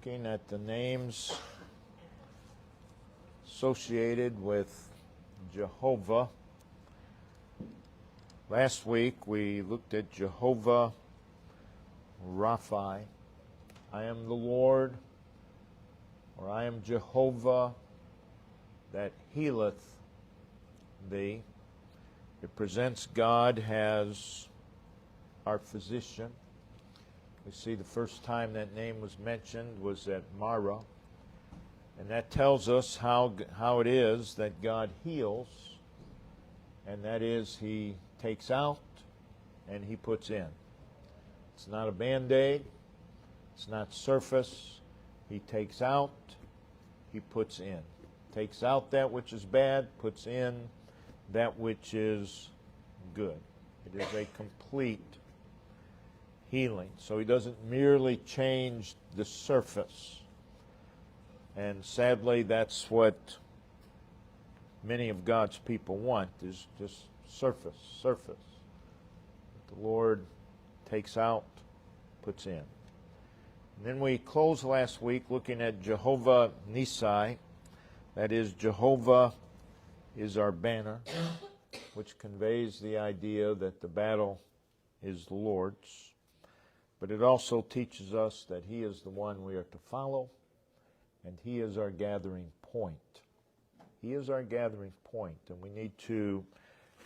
looking at the names associated with Jehovah. Last week we looked at Jehovah Rapha. I am the Lord, or I am Jehovah that healeth thee. It presents God as our physician. We see the first time that name was mentioned was at Mara. And that tells us how it is that God heals. And that is, He takes out and He puts in. It's not a Band-Aid. It's not surface. He takes out, He puts in. Takes out that which is bad, puts in that which is good. It is a complete healing. So He doesn't merely change the surface. And sadly, that's what many of God's people want, is just surface. The Lord takes out, puts in. And then we closed last week looking at Jehovah Nissi. That is, Jehovah is our banner, which conveys the idea that the battle is the Lord's. But it also teaches us that He is the one we are to follow, and He is our gathering point. He is our gathering point, and we need to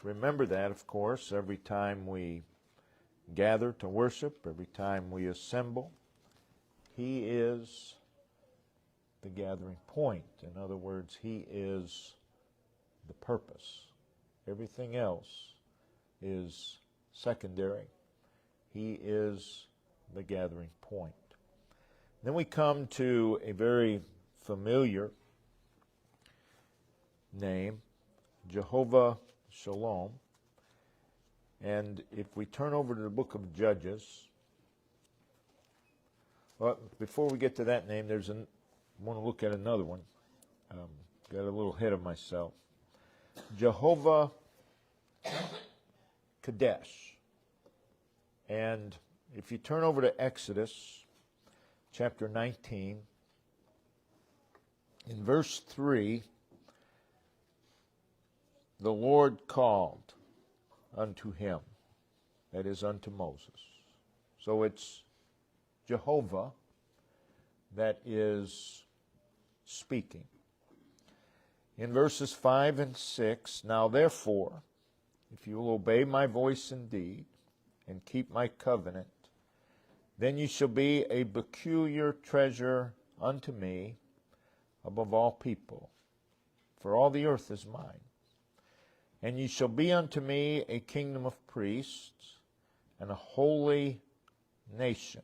remember that, of course, every time we gather to worship, every time we assemble. He is the gathering point. In other words, He is the purpose. Everything else is secondary. He is the gathering point. Then we come to a very familiar name, Jehovah Shalom. And if we turn over to the book of Judges, well, before we get to that name, I want to look at another one. Got a little ahead of myself. Jehovah Kadesh. And if you turn over to Exodus chapter 19, in verse 3, the Lord called unto him, that is, unto Moses. So it's Jehovah that is speaking. In verses 5 and 6, now therefore, if you will obey my voice indeed, and keep my covenant, then you shall be a peculiar treasure unto me above all people, for all the earth is mine. And ye shall be unto me a kingdom of priests and a holy nation.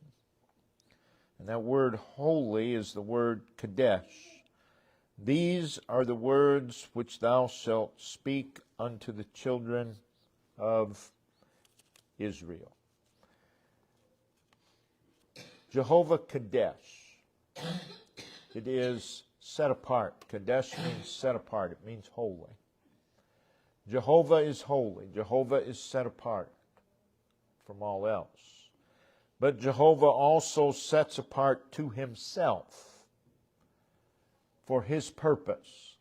And that word holy is the word Kadesh. These are the words which thou shalt speak unto the children of Israel. Jehovah Kadesh. It is set apart. Kadesh means set apart. It means holy. Jehovah is holy. Jehovah is set apart from all else. But Jehovah also sets apart to Himself for His purpose.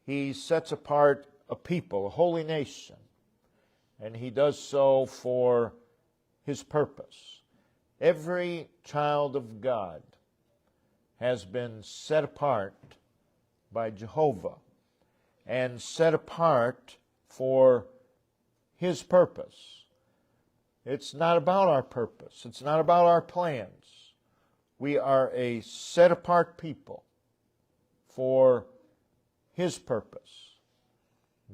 He sets apart a people, a holy nation, and He does so for His purpose. Every child of God has been set apart by Jehovah and set apart for His purpose. It's not about our purpose. It's not about our plans. We are a set-apart people for His purpose.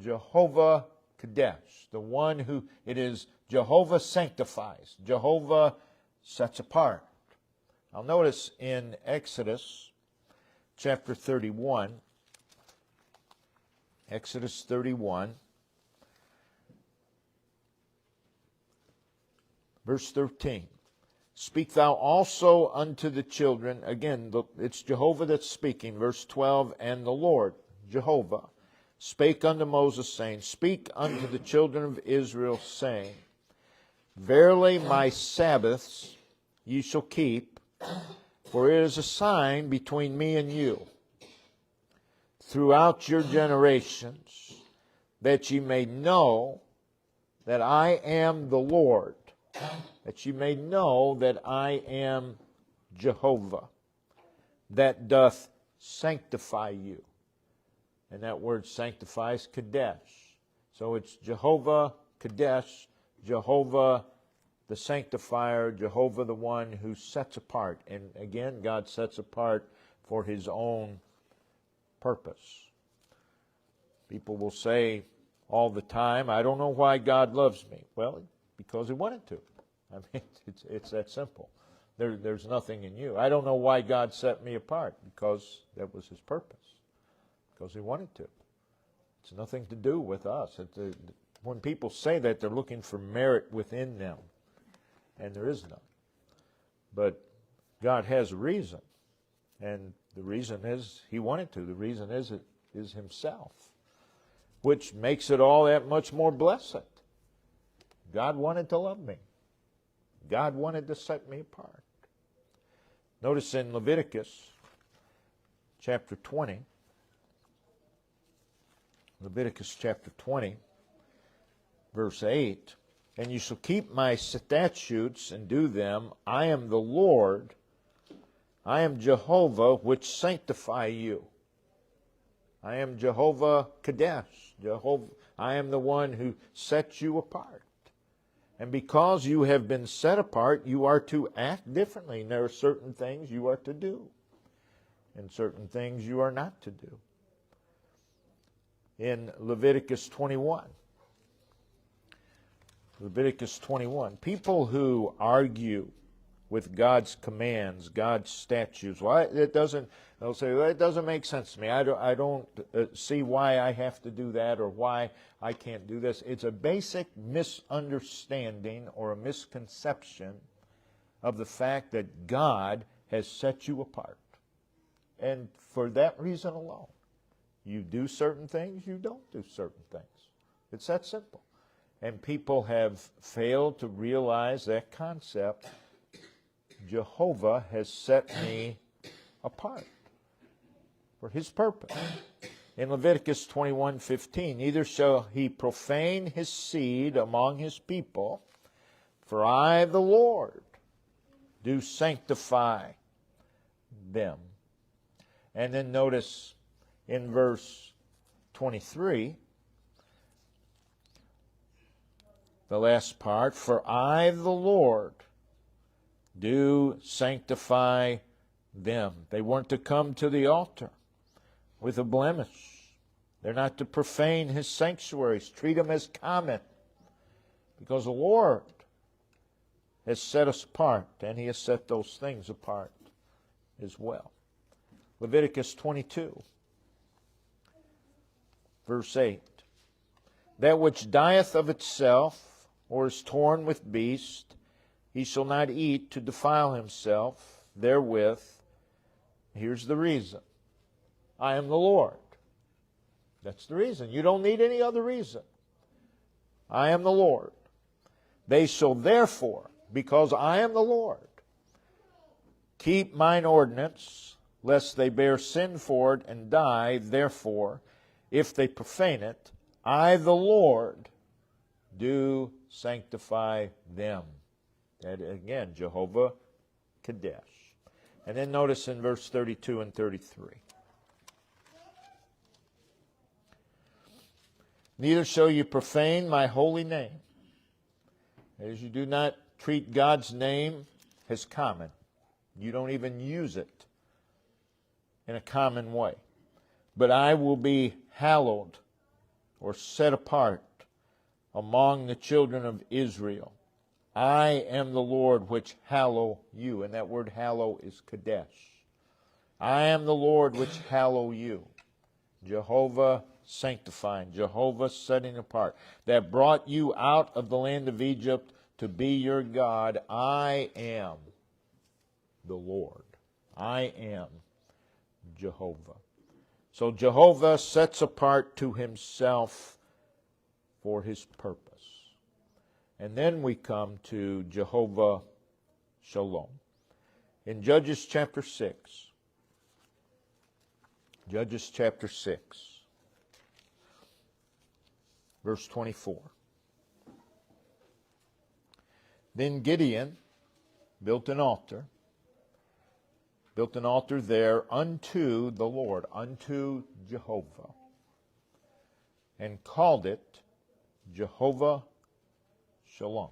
Jehovah Kadesh, the one who, it is Jehovah sanctifies, Jehovah sets apart. Now notice in Exodus chapter 31, Exodus 31, verse 13. Speak thou also unto the children, again, it's Jehovah that's speaking, verse 12, and the Lord, Jehovah, spake unto Moses, saying, Speak unto the children of Israel, saying, Verily my Sabbaths ye shall keep, For it is a sign between me and you throughout your generations, that ye may know that I am the Lord, that ye may know that I am Jehovah, that doth sanctify you. And that word sanctify is Kadesh. So it's Jehovah Kadesh, Jehovah the sanctifier, Jehovah the one who sets apart. And again, God sets apart for His own purpose. People will say all the time, I don't know why God loves me. Well, because He wanted to. I mean, it's that simple. There's nothing in you. I don't know why God set me apart, because that was His purpose. Because He wanted to. It's nothing to do with us. When people say that, they're looking for merit within them. And there is none. But God has a reason. And the reason is He wanted to. The reason is Himself. Which makes it all that much more blessed. God wanted to love me. God wanted to set me apart. Notice in Leviticus chapter 20, Leviticus chapter 20, verse 8, and you shall keep my statutes and do them. I am the Lord, I am Jehovah, which sanctify you. I am Jehovah Kadesh. Jehovah, I am the one who sets you apart. And because you have been set apart, you are to act differently. And there are certain things you are to do, and certain things you are not to do. In Leviticus 21, people who argue with God's commands, God's statutes, they'll say, well, it doesn't make sense to me. I don't see why I have to do that or why I can't do this. It's a basic misunderstanding or a misconception of the fact that God has set you apart. And for that reason alone, you do certain things, you don't do certain things. It's that simple. And people have failed to realize that concept. Jehovah has set me apart for His purpose. In Leviticus 21:15, neither shall he profane his seed among his people, for I, the Lord, do sanctify them. And then notice in verse 23, the last part, for I, the Lord, do sanctify them. They weren't to come to the altar with a blemish. They're not to profane His sanctuaries, treat them as common, because the Lord has set us apart, and He has set those things apart as well. Leviticus 22, verse 8, that which dieth of itself, or is torn with beast, he shall not eat to defile himself therewith. Here's the reason. I am the Lord. That's the reason. You don't need any other reason. I am the Lord. They shall therefore, because I am the Lord, keep mine ordinance, lest they bear sin for it and die. Therefore, if they profane it, I, the Lord, do sanctify them. That again, Jehovah Kadesh. And then notice in verse 32 and 33. Neither shall you profane my holy name, as you do not treat God's name as common. You don't even use it in a common way. But I will be hallowed, or set apart, among the children of Israel. I am the Lord which hallow you. And that word hallow is Kadesh. I am the Lord which hallow you. Jehovah sanctifying, Jehovah setting apart, that brought you out of the land of Egypt to be your God. I am the Lord. I am Jehovah. So Jehovah sets apart to Himself for His purpose. And then we come to Jehovah Shalom. In Judges chapter 6. Judges chapter 6. Verse 24. Then Gideon built an altar there unto the Lord, unto Jehovah, and called it Jehovah Shalom,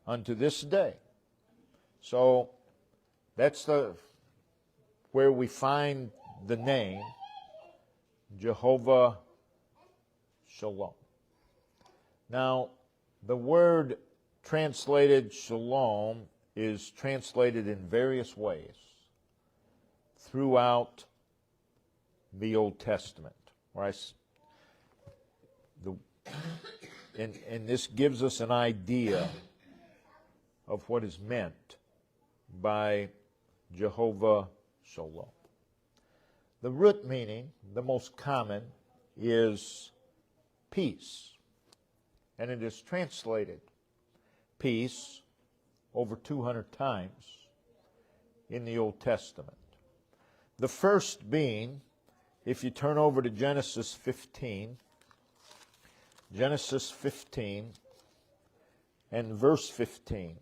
unto this day. So that's where we find the name Jehovah Shalom. Now, the word translated shalom is translated in various ways throughout the Old Testament. And this gives us an idea of what is meant by Jehovah Shalom. The root meaning, the most common, is peace. And it is translated peace over 200 times in the Old Testament. The first being, if you turn over to Genesis 15 and verse 15.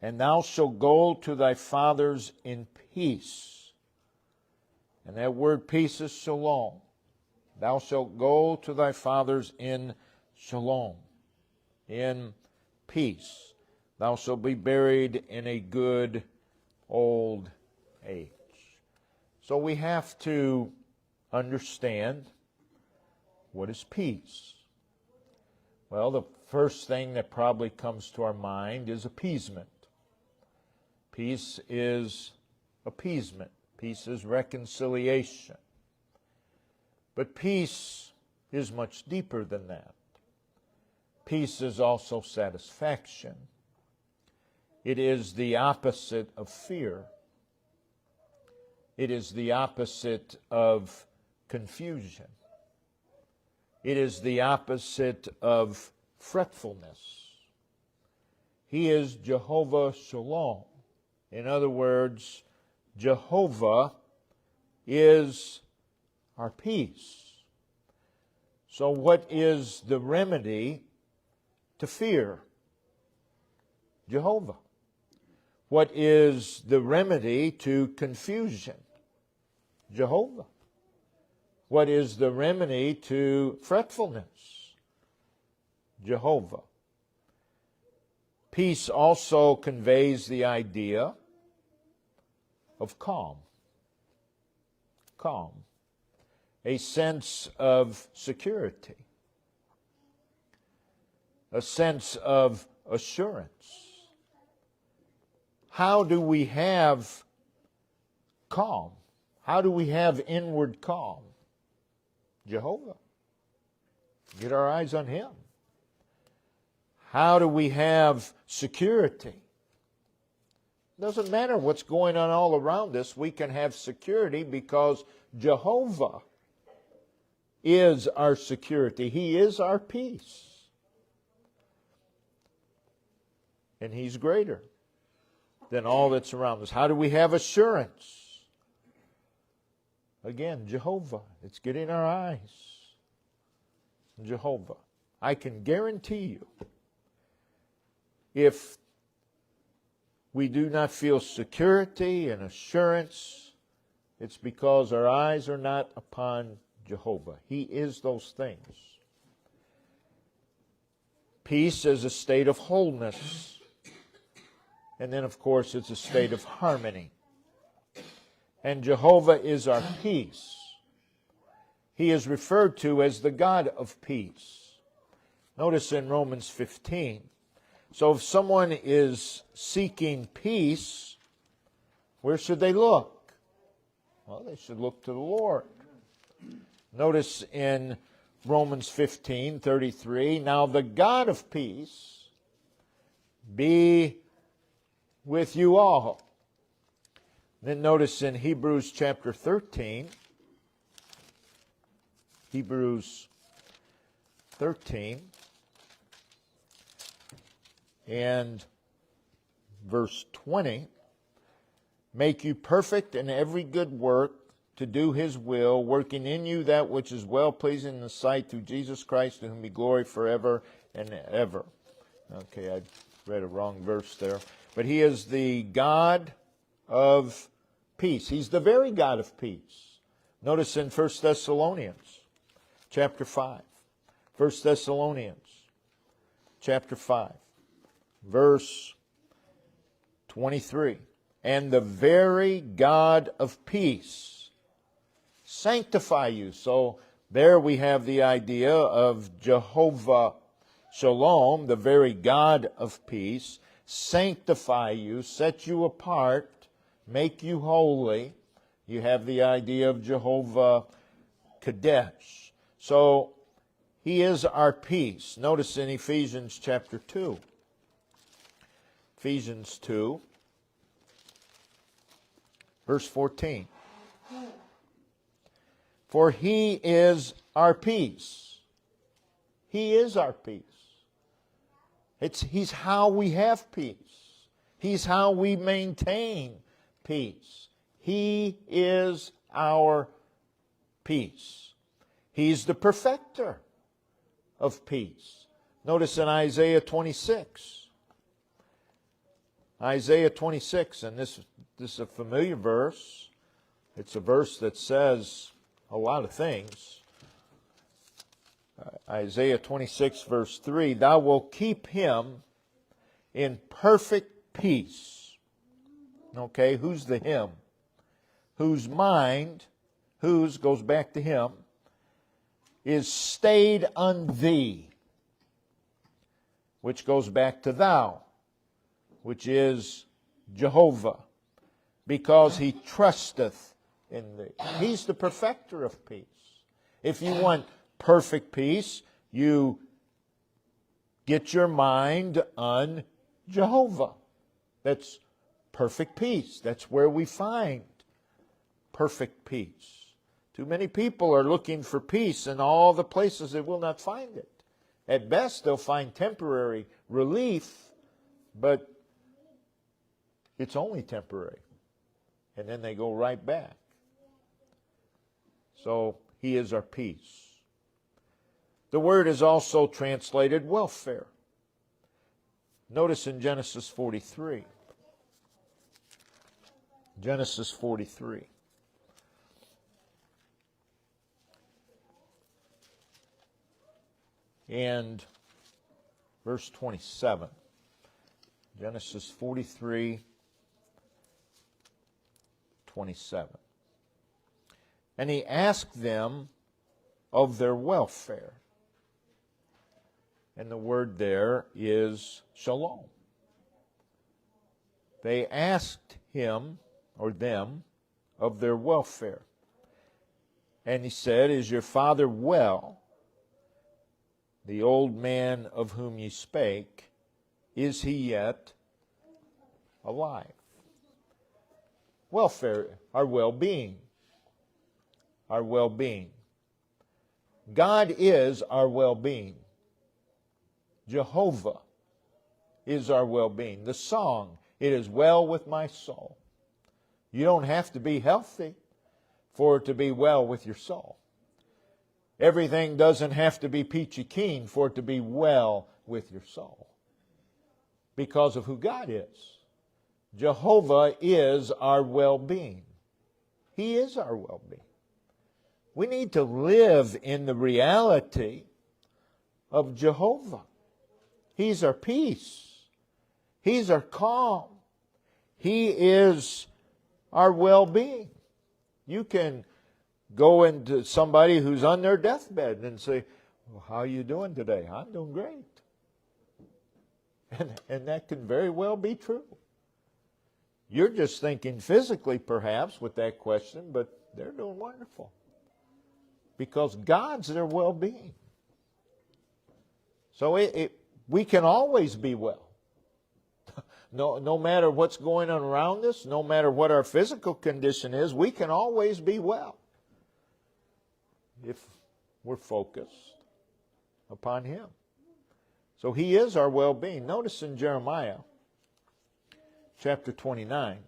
And thou shalt go to thy fathers in peace. And that word peace is shalom. Thou shalt go to thy fathers in shalom, in peace. Thou shalt be buried in a good old age. So we have to understand, what is peace? Well, the first thing that probably comes to our mind is appeasement. Peace is appeasement. Peace is reconciliation. But peace is much deeper than that. Peace is also satisfaction. It is the opposite of fear. It is the opposite of confusion. It is the opposite of fretfulness. He is Jehovah Shalom. In other words, Jehovah is our peace. So what is the remedy to fear? Jehovah. What is the remedy to confusion? Jehovah. What is the remedy to fretfulness? Jehovah. Peace also conveys the idea of calm. Calm. A sense of security. A sense of assurance. How do we have calm? How do we have inward calm? Jehovah. Get our eyes on Him. How do we have security? Doesn't matter what's going on all around us. We can have security because Jehovah is our security. He is our peace. And He's greater than all that's around us. How do we have assurance? Again, Jehovah. It's getting our eyes. Jehovah. I can guarantee you, if we do not feel security and assurance, it's because our eyes are not upon Jehovah. He is those things. Peace is a state of wholeness. And then, of course, it's a state of harmony. And Jehovah is our peace. He is referred to as the God of peace. Notice in Romans 15. So if someone is seeking peace, where should they look? Well, they should look to the Lord. Notice in Romans 15:33, now the God of peace be with you all. Then notice in Hebrews chapter 13, Hebrews 13 and verse 20, make you perfect in every good work to do His will, working in you that which is well-pleasing in the sight through Jesus Christ, to whom be glory forever and ever. Okay, I read a wrong verse there. But He is the God of peace. He's the very God of peace. Notice in 1 Thessalonians chapter 5. 1 Thessalonians chapter 5, verse 23. And the very God of peace sanctify you. So there we have the idea of Jehovah Shalom, the very God of peace, sanctify you, set you apart, make you holy. You have the idea of Jehovah Kadesh. So He is our peace. Notice in Ephesians chapter 2. Ephesians 2, verse 14. For He is our peace. He is our peace. He's how we have peace. He's how we maintain peace. He is our peace. He's the perfecter of peace. Notice in Isaiah 26. Isaiah 26, and this is a familiar verse. It's a verse that says a lot of things. Isaiah 26, verse 3, thou wilt keep him in perfect peace. Okay, who's the him? Whose mind, whose goes back to him, is stayed on thee, which goes back to thou, which is Jehovah, because he trusteth in thee. He's the perfecter of peace. If you want perfect peace, you get your mind on Jehovah. That's perfect peace. That's where we find perfect peace. Too many people are looking for peace in all the places they will not find it. At best, they'll find temporary relief, but it's only temporary. And then they go right back. So, He is our peace. The word is also translated welfare. Notice in Genesis 43. Genesis 43. And verse 27. Genesis 43, 27. And he asked them of their welfare. And the word there is shalom. They asked him, or them, of their welfare. And he said, is your father well? The old man of whom ye spake, is he yet alive? Welfare, our well-being. Our well-being. God is our well-being. Jehovah is our well-being. The song, it is well with my soul. You don't have to be healthy for it to be well with your soul. Everything doesn't have to be peachy keen for it to be well with your soul. Because of who God is. Jehovah is our well-being. He is our well-being. We need to live in the reality of Jehovah. He's our peace. He's our calm. He is our well-being. You can go into somebody who's on their deathbed and say, well, how are you doing today? I'm doing great. And that can very well be true. You're just thinking physically, perhaps, with that question, but they're doing wonderful. Because God's their well-being. So we can always be well. No matter what's going on around us, no matter what our physical condition is, we can always be well. If we're focused upon Him. So He is our well-being. Notice in Jeremiah chapter 29.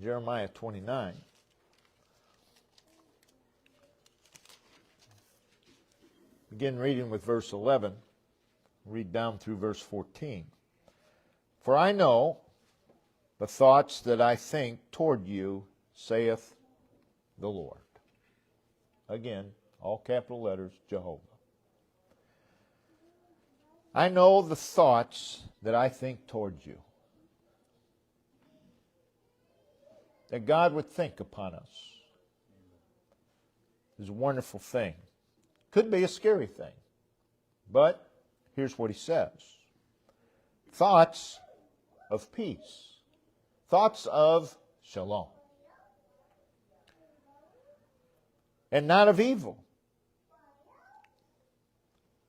Jeremiah 29. Begin reading with verse 11. Read down through verse 14. For I know the thoughts that I think toward you, saith the Lord. Again, all capital letters, Jehovah. I know the thoughts that I think toward you. That God would think upon us is a wonderful thing. Could be a scary thing. But here's what he says. Thoughts of peace. Thoughts of shalom. And not of evil.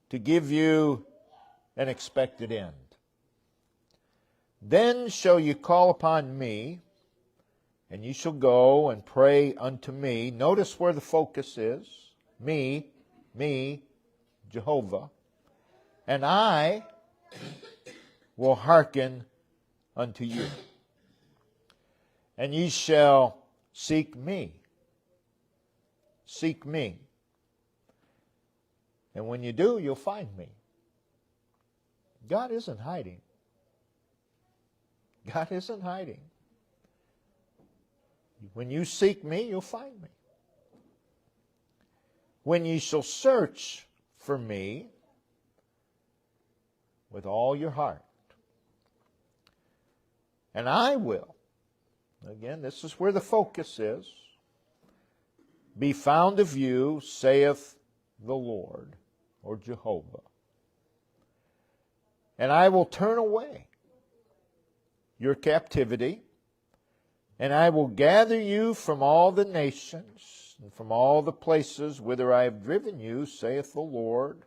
To give you an expected end. Then shall you call upon me, and you shall go and pray unto me. Notice where the focus is. Me, Jehovah. And I will hearken unto you. And ye shall seek me. Seek me. And when you do, you'll find me. God isn't hiding. God isn't hiding. When you seek me, you'll find me. When ye shall search for me with all your heart. And I will, again, this is where the focus is, be found of you, saith the Lord, or Jehovah. And I will turn away your captivity, and I will gather you from all the nations, and from all the places whither I have driven you, saith the Lord,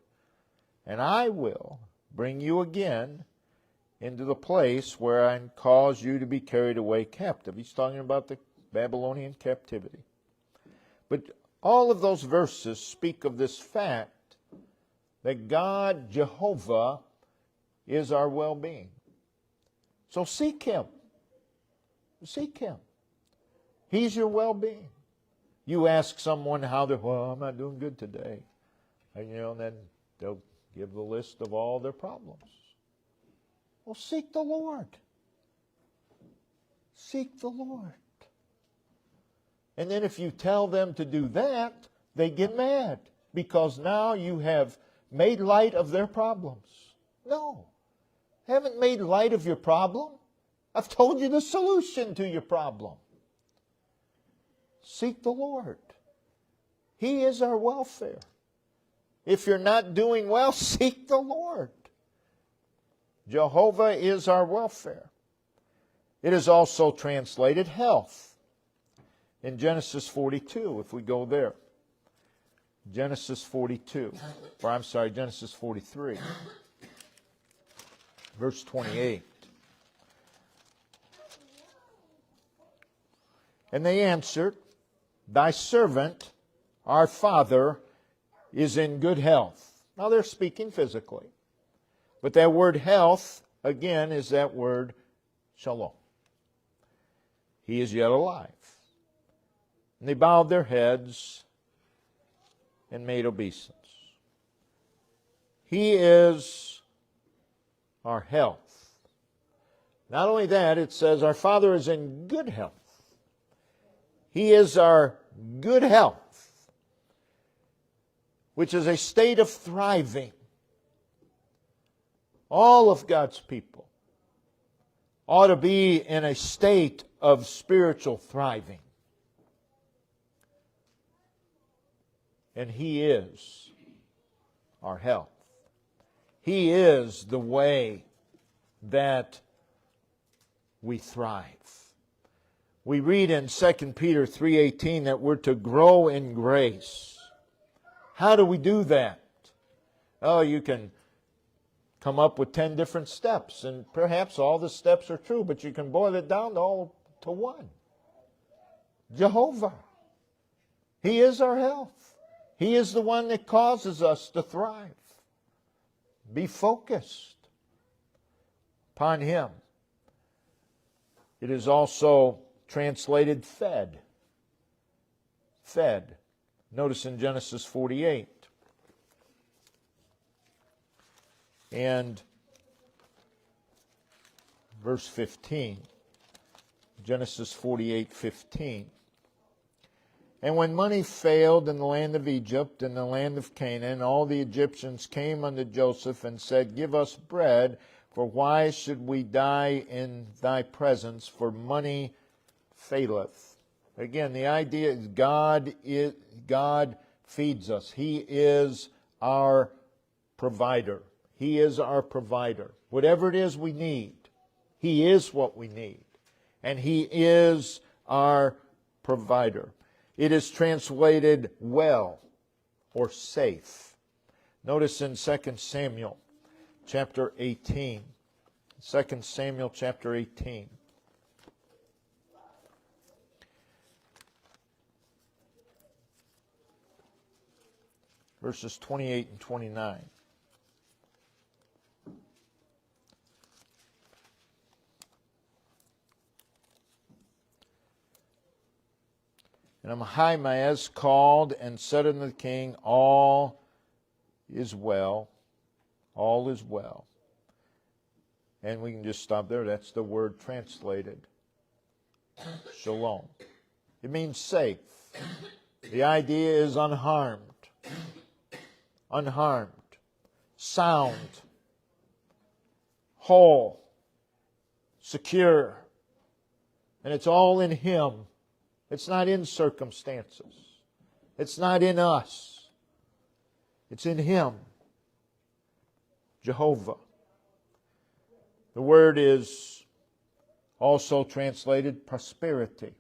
and I will bring you again into the place where I cause you to be carried away captive. He's talking about the Babylonian captivity. But all of those verses speak of this fact that God, Jehovah, is our well-being. So seek Him. Seek Him. He's your well-being. You ask someone how they're, well, I'm not doing good today. And, then they'll give the list of all their problems. Well, seek the Lord. Seek the Lord. And then if you tell them to do that, they get mad because now you have made light of their problems. No. I haven't made light of your problem. I've told you the solution to your problem. Seek the Lord. He is our welfare. If you're not doing well, seek the Lord. Jehovah is our welfare. It is also translated health. In Genesis 42, if we go there. Genesis 43. Verse 28. And they answered, Thy servant, our father, is in good health. Now they're speaking physically. But that word health, again, is that word shalom. He is yet alive. And they bowed their heads and made obeisance. He is our health. Not only that, it says our Father is in good health. He is our good health, which is a state of thriving. All of God's people ought to be in a state of spiritual thriving. And He is our health. He is the way that we thrive. We read in 2 Peter 3:18 that we're to grow in grace. How do we do that? Oh, you can come up with 10 different steps, and perhaps all the steps are true, but you can boil it down to one. Jehovah. He is our health. He is the one that causes us to thrive. Be focused upon Him. It is also translated fed. Fed. Notice in Genesis 48. And verse 15. Genesis 48:15. And when money failed in the land of Egypt and the land of Canaan, all the Egyptians came unto Joseph and said, Give us bread, for why should we die in thy presence? For money faileth. Again, the idea is God feeds us. He is our provider. He is our provider. Whatever it is we need, He is what we need. And He is our provider. It is translated well or safe. Notice in 2 Samuel chapter 18. 2 Samuel chapter 18. Verses 28 and 29. And Ahimaaz called and said unto the king, All is well. All is well. And we can just stop there. That's the word translated. Shalom. It means safe. The idea is unharmed. Unharmed. Sound. Whole. Secure. And it's all in Him. It's not in circumstances. It's not in us. It's in Him. Jehovah. The word is also translated prosperity.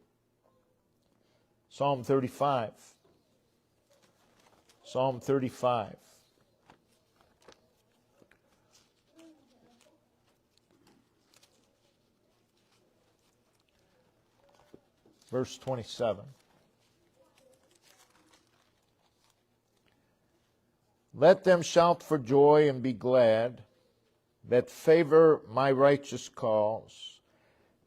Psalm 35. Psalm 35. Verse 27. Let them shout for joy and be glad that favor my righteous cause.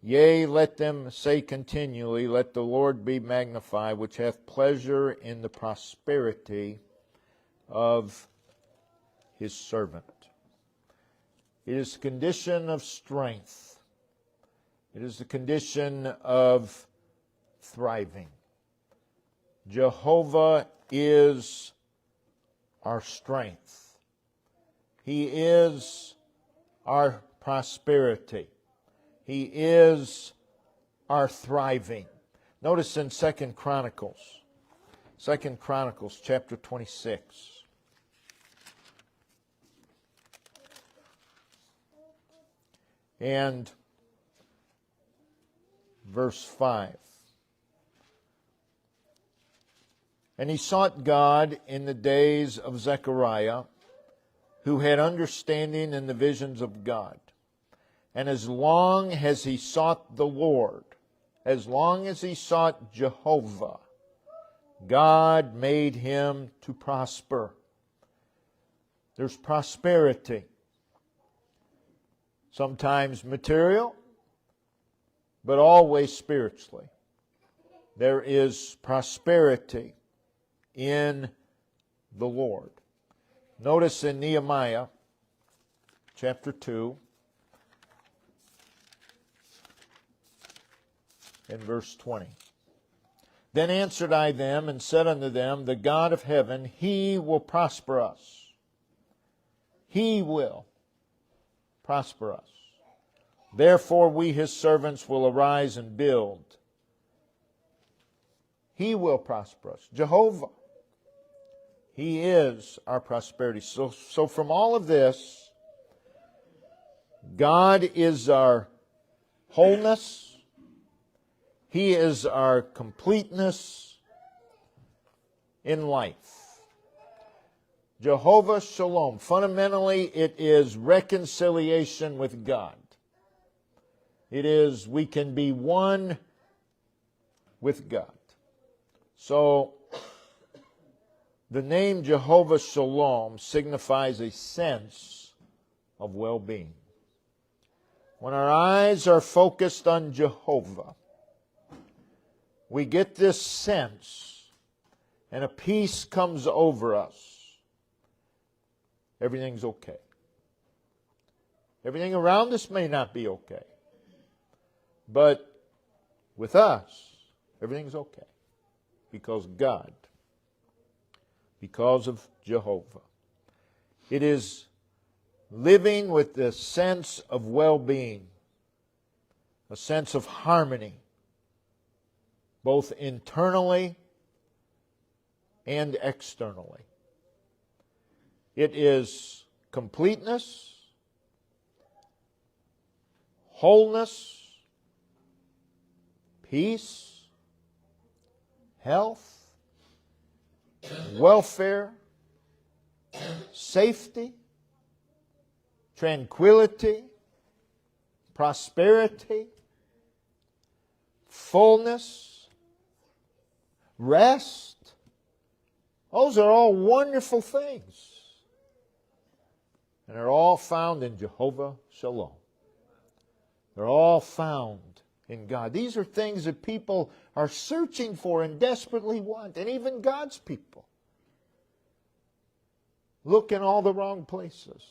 Yea, let them say continually, Let the Lord be magnified, which hath pleasure in the prosperity of His servant. It is the condition of strength. It is the condition of thriving. Jehovah is our strength. He is our prosperity. He is our thriving. Notice in 2 Chronicles chapter 26. And verse 5. And he sought God in the days of Zechariah, who had understanding in the visions of God. And as long as he sought the Lord, as long as he sought Jehovah, God made him to prosper. There's prosperity. Sometimes material, but always spiritually. There is prosperity in the Lord. Notice in Nehemiah chapter 2 and verse 20. Then answered I them and said unto them, The God of heaven, He will prosper us. He will prosper us. Therefore we His servants will arise and build. He will prosper us. Jehovah. He is our prosperity. So from all of this, God is our wholeness. He is our completeness in life. Jehovah Shalom. Fundamentally, it is reconciliation with God. It is we can be one with God. So, the name Jehovah Shalom signifies a sense of well-being. When our eyes are focused on Jehovah, we get this sense, and a peace comes over us. Everything's okay. Everything around us may not be okay. But with us, everything's okay. Because God, because of Jehovah. It is living with the sense of well-being, a sense of harmony, both internally and externally. It is completeness, wholeness, peace, health, welfare, safety, tranquility, prosperity, fullness, rest. Those are all wonderful things. And they're all found in Jehovah Shalom. They're all found in God. These are things that people are searching for and desperately want, and even God's people look in all the wrong places.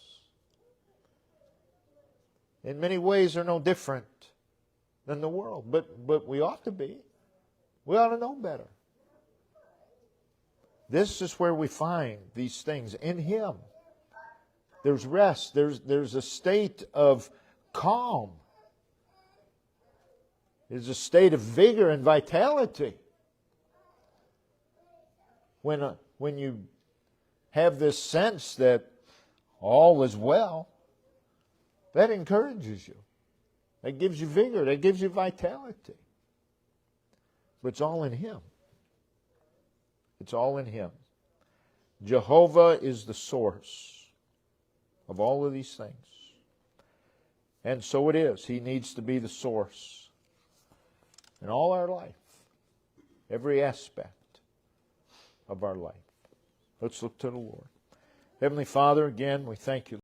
In many ways, they're no different than the world, but we ought to be. We ought to know better. This is where we find these things in Him. There's rest. There's a state of calm. There's a state of vigor and vitality. When you have this sense that all is well, that encourages you. That gives you vigor. That gives you vitality. But it's all in Him. It's all in Him. Jehovah is the source of all of these things. And so it is. He needs to be the source in all our life. Every aspect of our life. Let's look to the Lord. Heavenly Father, again, we thank You.